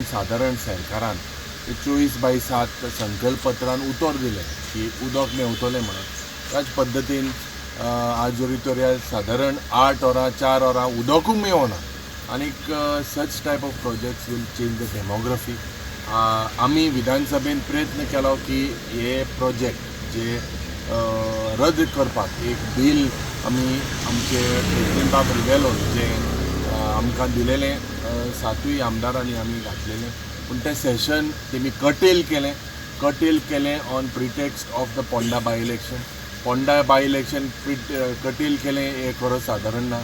साधारण सरकारान 24/7 संकल्पपत्रान उतर दिलें की उदक मेवतलें म्हणून. त्याच पद्दतीन आज जरी तर साधारण 8 वरां 4 वरां उदकूच मेवना आनीक such type of projects will change the demography. आमी विधानसभेन प्रयत्न केलो की हे प्रोजेक्ट जे रद्द करपाक एक बील आमी आमचे प्रेसिडेंटाक रिवेलो जे आमकां दिलेलें 7 आमदारांनी आमी घातलेलें, पूण तें सेशन तेमी कटेल केलें on pretext of the Ponda by election. Ponda by election कटेल केलें हें खरो सादारण ना.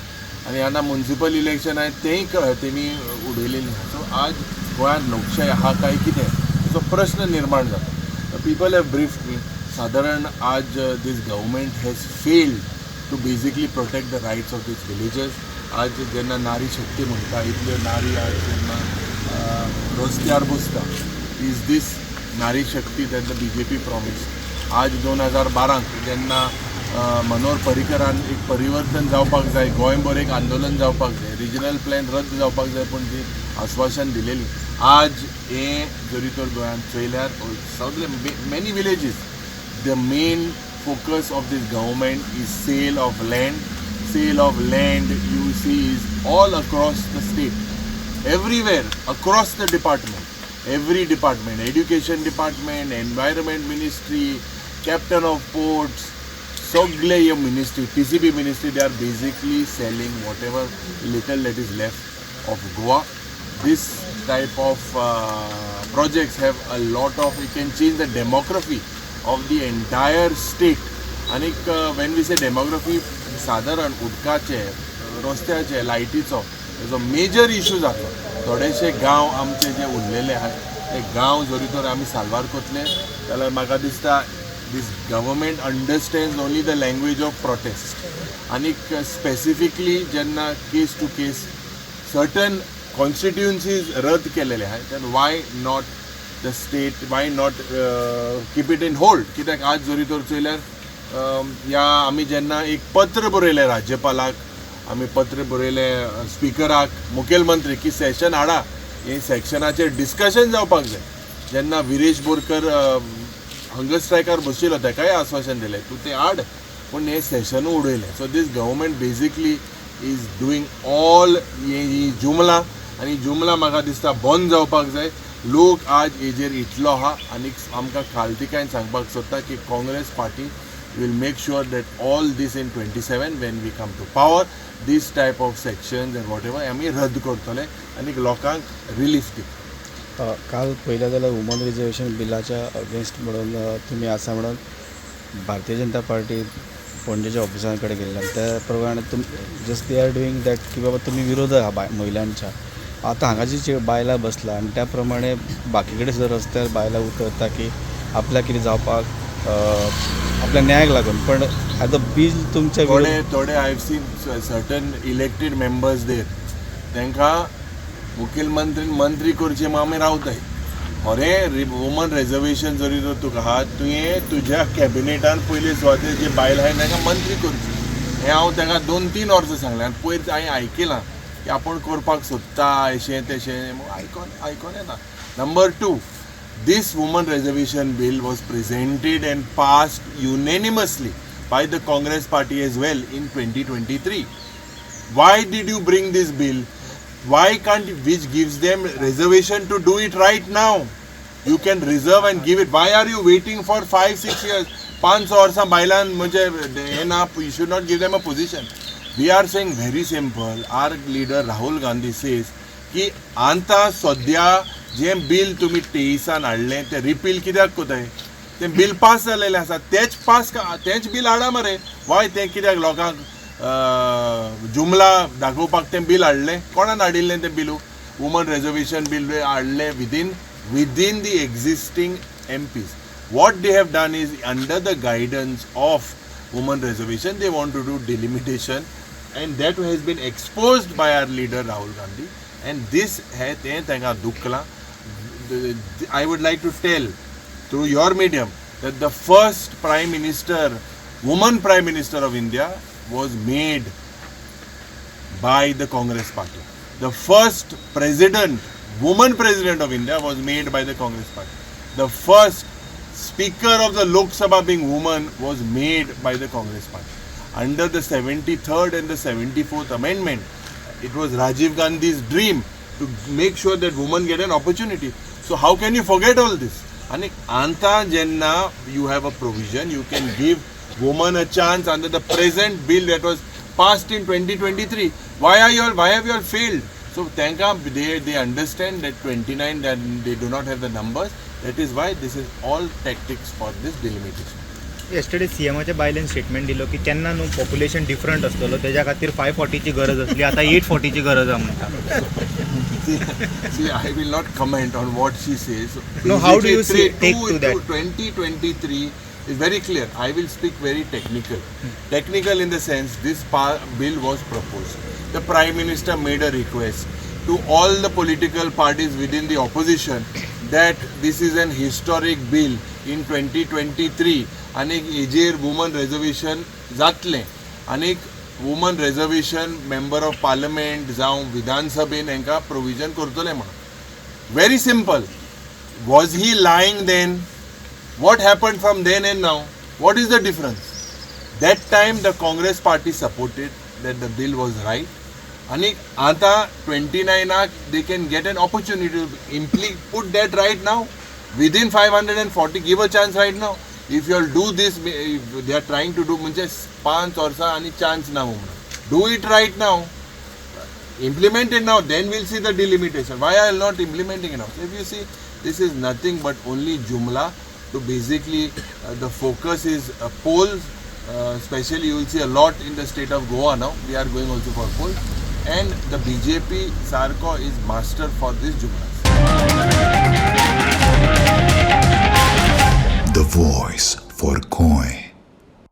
आनी आतां म्युनिसिपल इलेक्शन आहे तेंय तेमी उडयलेलीं. सो आज गोंयांत लोकशाय आहा काय कितें असो प्रश्न निर्माण जाता. पीपल हॅव ब्रीफ्ड मी साधारण आज this government has failed to basically protect the rights of these villages. आज जेन्ना नारी शक्ती म्हणटा इतल्यो नारी आज जेन्ना रस्त्यार बसता, इज दीस नारी शक्ती दॅट द BJP प्रॉमिस. आज 2012 जेन्ना मनोहर पर्रीकरान एक परिवर्तन जावपाक जाय, गोंयभर एक आंदोलन जावपाक जाय, रिजनल प्लॅन रद्द जावपाक जाय, पूण ती आश्वासन दिलेली. आज हें जरी तर गोंयांत चयल्यार सगळे many villages the main focus of this government is sale of land. Sale of land you see is all across the state, everywhere, across the department, every department, education department, environment ministry, captain of ports, sogle your ministry, TCP ministry, they are basically selling whatever little that is left of Goa. This type of projects have a lot of, it can change the demography of the entire state. आणि when we say demography, साधारण उदकाचे, रस्त्याचे, लायटीचो हेजो major issue जाता. थोडेशे गांव आमचे जे उरलेले आहात ते गांव जरी तर आमी साल्वार करतले जाल्यार म्हाका दिसता this government understands only the language of protest. आनीक स्पेसिफिकली जेन्ना case to case certain constituencies रद्द केलेले आहात, then why not the state, why not keep it in hold. कित्याक आज जरी तर चयल्यार या आमी जेन्ना एक पत्र बरयलें राज्यपालाक, आमी पत्र बरयलें स्पिकराक, मुखेलमंत्री की सेशन हाडा, हे सेक्शनाचेर डिस्कशन जावपाक जाय. जेन्ना विरेश बोरकर हंगर स्ट्रायकार बशिल्लो तेकाय आश्वासन दिलें तूं तें हाड, पूण हें सेशनूय उडयलें. So this government basically is doing all ही जुमला, आनी जुमला म्हाका दिसता बंद जावपाक जाय. लोक आज हेजेर इतलो आहा. आनीक आमकां खालतिकायन सांगपाक सोदता की Congress party will make sure that all this in 27 when we come to power, this type of sections and whatever आमी रद्द करतले आनी लोकांक रिलीफ दितले. काल पळयलें जाल्यार वुमन रिजर्वेशन बिलाच्या अगेन्स्ट म्हणून तुमी आसा म्हणून भारतीय जनता पार्टी पणजेच्या ऑफिसां कडेन गेल्ले. त्या प्रमाणे just they are doing that की बाबा तुमी विरोध आहा महिलांच्या. आतां हांगा जी बायलां बसला आनी त्या प्रमाणे बाकी कडेन सुद्दां रस्त्यार बायलां उतरता की आपल्याक कितें जावपाक आपल्या न्यायाक लागून, पण ॲज अ बील तुमच्या थोडे I have seen certain elected members there तांकां मुखेलमंत्री करचे मग आमी रावताय. खरें वुमन रिजर्वेशन जरी तर तुका आहा तुवें तुज्या कॅबिनेटान पयले सुवातेर जे बायल आहाय तांकां मंत्री करची. हें हांव तांकां 2-3 वर्सां सांगलें आनी पयर हांवें आयकलां की आपूण करपाक सोदता अशें तशें, आयकोन येता. Number 2, this woman reservation bill was presented and passed unanimously by the Congress party as well in 2023. Why did you bring this bill? Why can't, which gives them reservation to do it right now? You can reserve and give it. Why are you waiting for 5-6 years? 5 वर्सां बायलां म्हणजे हे ना, you should not give them a position. We are saying very simple. Our leader Rahul Gandhi says की आतां सद्या जें bill तुमी 23 हाडलें तें रिपील कित्याक कोताय? तें बिल पास जालेलें आसा, तेंच बिल हाडा मरे. वाय तें कित्याक लोकांक जुमला दाखोवपाक तें बिल हाडलें? कोणान हाडिल्लें तें बिलू? वुमन रिजर्वेशन बिल हाडलें within the existing MPs. What they have done is under the guidance of women reservation they want to do delimitation, and that has been exposed by our leader Rahul Gandhi, and this hai tenga dukla. I would like to tell through your medium that the first prime minister, woman prime minister of India was made by the Congress party. The first president woman president of India was made by the Congress party. The first speaker of the Lok Sabha being woman was made by the Congress party. Under the 73rd and the 74th amendment, it was Rajiv Gandhi's dream to make sure that women get an opportunity. So how can you forget all this? And anta jenna you have a provision, you can give woman a chance under the present bill that was passed in 2023. Why have you all failed? So they understand that 29 that they do not have the numbers. That is why this is all tactics for this delimitation. Yesterday सीएमाच्या बायलेन statement दिलो की तेन्ना न्हू population different आसतलो तेज्या खातीर 540ची गरज आसली आतां 840ची गरज आसा म्हणटा. See, I will not comment on what she says. No, how do you take to that? 2023 is very clear. I will speak very technical. Technical in the sense this bill was proposed. The Prime Minister made a request to all the political parties within the opposition that this is an historic bill in 2023. Anek ejer woman reservation जातले. Anek woman reservation member of parliament जावं विधान सभेन हांकां provision करतले म्हणून. Very simple. Was he lying then? What happened from then and now? What is the difference? That time the Congress party supported that the bill was right. And ata 29 they can get an opportunity to put that right now within 540. Give a chance right now. If you all do this, they are trying to do म्हणजे 5 वर्षा आणि chance ना म्हणून. Do it right now. Implement it now. Then we'll see the delimitation. Why are you not implementing it now? So if you see, this is nothing but only jumla. So basically, the focus is polls. Especially, you will see a lot in the state of Goa now. We are going also for polls. And the BJP Sarko is master for this jumla. The voice for Coin.